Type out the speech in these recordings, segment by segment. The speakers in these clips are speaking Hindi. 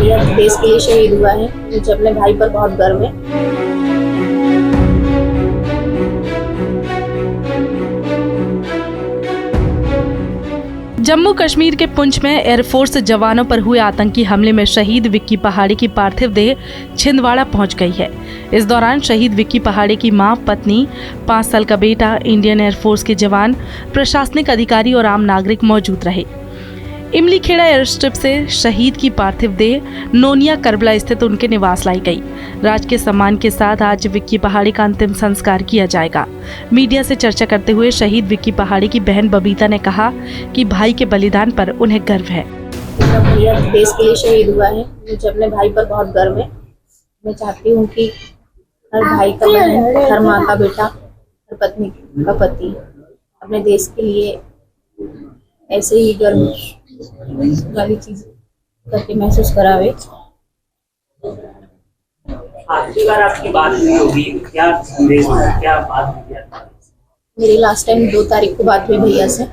भैया देश के लिए शहीद हुआ है। मुझे अपने भाई पर बहुत गर्व है। जम्मू कश्मीर के पुंछ में एयरफोर्स जवानों पर हुए आतंकी हमले में शहीद विक्की पहाड़ी की पार्थिव देह छिंदवाड़ा पहुंच गई है। इस दौरान शहीद विक्की पहाड़ी की मां, पत्नी, 5 साल का बेटा, इंडियन एयरफोर्स के जवान, प्रशासनिक अधिकारी और आम नागरिक मौजूद रहे। इमली खेड़ा एयर स्ट्रिप से शहीद की पार्थिव देह नोनिया करबला स्थित उनके निवास लाई गई। राजकीय सम्मान के साथ आज विक्की पहाड़ी का अंतिम संस्कार किया जाएगा। मीडिया से चर्चा करते हुए शहीद विक्की पहाड़ी की बहन बबीता ने कहा कि भाई के बलिदान पर उन्हें गर्व है। भैया देश के लिए शहीद हुआ है। मुझे अपने भाई पर बहुत गर्व है। मैं चाहती हूँ कि हर भाई का बहन, हर माँ का बेटा, हर पत्नी का पति अपने देश के लिए ऐसे ही गर्व वाली चीज करके महसूस करावे। आखिरी बार आपकी बात हुई होगी, क्या संदेश, क्या बात हुई? मेरी लास्ट टाइम 2 तारीख को बात हुई भैया से।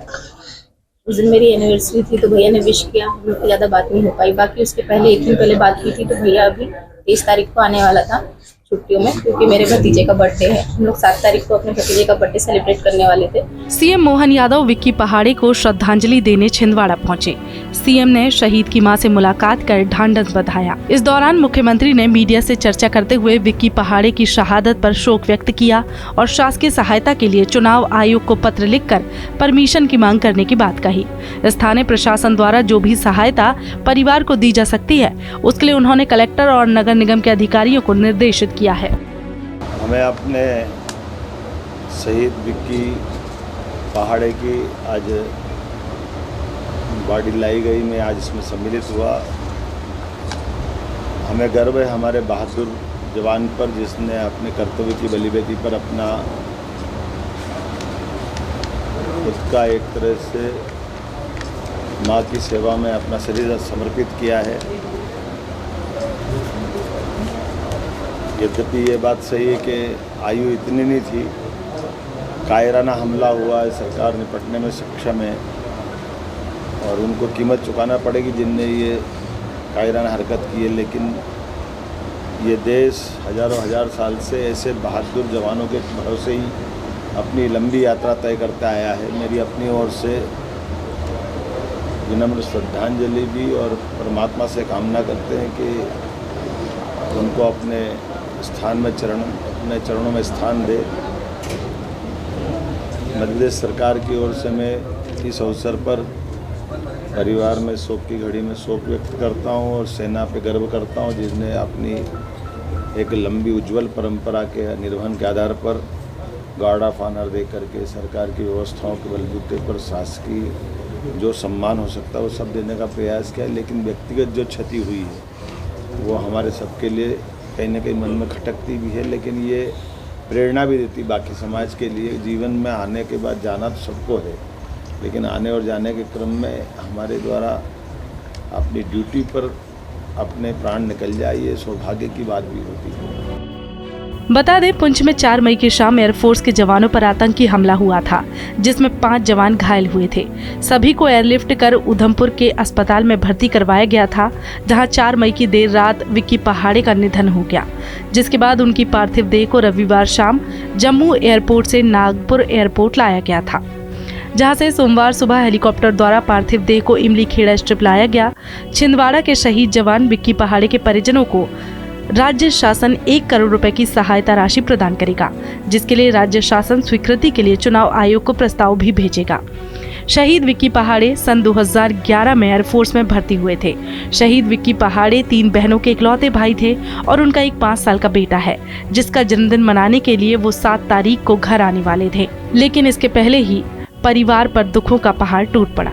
उस दिन मेरी एनिवर्सरी थी तो भैया ने विश किया। हम लोग ज़्यादा बात नहीं हो पाई। बाकी उसके पहले 1 दिन पहले बात हुई थी। तो भैया अभी 23 तारीख को आने वाला था छुट्टियों में, क्योंकि मेरे भतीजे का बर्थडे है। हम लोग 7 तारीख को अपने भतीजे का बर्थडे सेलिब्रेट करने वाले थे। सीएम मोहन यादव विक्की पहाड़ी को श्रद्धांजलि देने छिंदवाड़ा पहुंचे। सीएम ने शहीद की मां से मुलाकात कर ढांढस बंधाया। इस दौरान मुख्यमंत्री ने मीडिया से चर्चा करते हुए विक्की पहाड़ी की शहादत पर शोक व्यक्त किया और शासकीय सहायता के लिए चुनाव आयोग को पत्र लिखकर परमिशन की मांग करने की बात कही। स्थानीय प्रशासन द्वारा जो भी सहायता परिवार को दी जा सकती है, उसके लिए उन्होंने कलेक्टर और नगर निगम के अधिकारियों को निर्देशित किया है। हमें अपने शहीद विक्की पहाड़ी की आज बॉडी लाई गई। मैं आज इसमें सम्मिलित हुआ। हमें गर्व है हमारे बहादुर जवान पर, जिसने अपने कर्तव्य की बलिवेदी पर अपना खुद का एक तरह से माँ की सेवा में अपना शरीर समर्पित किया है। यद्यपि ये बात सही है कि आयु इतनी नहीं थी, कायराना हमला हुआ है, सरकार निपटने में सक्षम है और उनको कीमत चुकाना पड़ेगी जिनने ये कायराना हरकत की है। लेकिन ये देश हजारों हजार साल से ऐसे बहादुर जवानों के भरोसे ही अपनी लंबी यात्रा तय करता आया है। मेरी अपनी ओर से विनम्र श्रद्धांजलि भी और परमात्मा से कामना करते हैं कि उनको अपने स्थान में अपने चरणों में स्थान दे। मध्य प्रदेश सरकार की ओर से मैं इस अवसर पर परिवार में शोक की घड़ी में शोक व्यक्त करता हूं और सेना पे गर्व करता हूं, जिसने अपनी एक लंबी उज्जवल परंपरा के निर्वहन के आधार पर गार्ड ऑफ ऑनर दे करके सरकार की व्यवस्थाओं के बलबूते पर शासकीय जो सम्मान हो सकता है वो सब देने का प्रयास किया। लेकिन व्यक्तिगत जो क्षति हुई है वो हमारे सबके लिए कहीं ना कहीं मन में खटकती भी है, लेकिन ये प्रेरणा भी देती बाकी समाज के लिए। जीवन में आने के बाद जाना तो सबको है, लेकिन आने और जाने के क्रम में हमारे द्वारा अपनी ड्यूटी पर अपने प्राण निकल जाए, ये सौभाग्य की बात भी होती है। बता दें, पुंछ में 4 मई की शाम एयरफोर्स के जवानों पर आतंकी हमला हुआ था, जिसमें 5 जवान घायल हुए थे। सभी को एयरलिफ्ट कर उधमपुर के अस्पताल में भर्ती करवाया गया था, जहां 4 मई की देर रात विक्की पहाड़ी का निधन हो गया, जिसके बाद उनकी पार्थिव देह को रविवार शाम जम्मू एयरपोर्ट से नागपुर एयरपोर्ट लाया गया था, जहां से सोमवार सुबह हेलीकॉप्टर द्वारा पार्थिव देह को इमली खेड़ा स्ट्रिप लाया गया। छिंदवाड़ा के शहीद जवान विक्की पहाड़ी के परिजनों को राज्य शासन 1 करोड़ रुपए की सहायता राशि प्रदान करेगा, जिसके लिए राज्य शासन स्वीकृति के लिए चुनाव आयोग को प्रस्ताव भी भेजेगा। शहीद विक्की पहाड़ी सन 2011 में एयरफोर्स में भर्ती हुए थे। शहीद विक्की पहाड़ी 3 बहनों के इकलौते भाई थे और उनका एक 5 साल का बेटा है, जिसका जन्मदिन मनाने के लिए वो 7 तारीख को घर आने वाले थे, लेकिन इसके पहले ही परिवार पर दुखों का पहाड़ टूट पड़ा।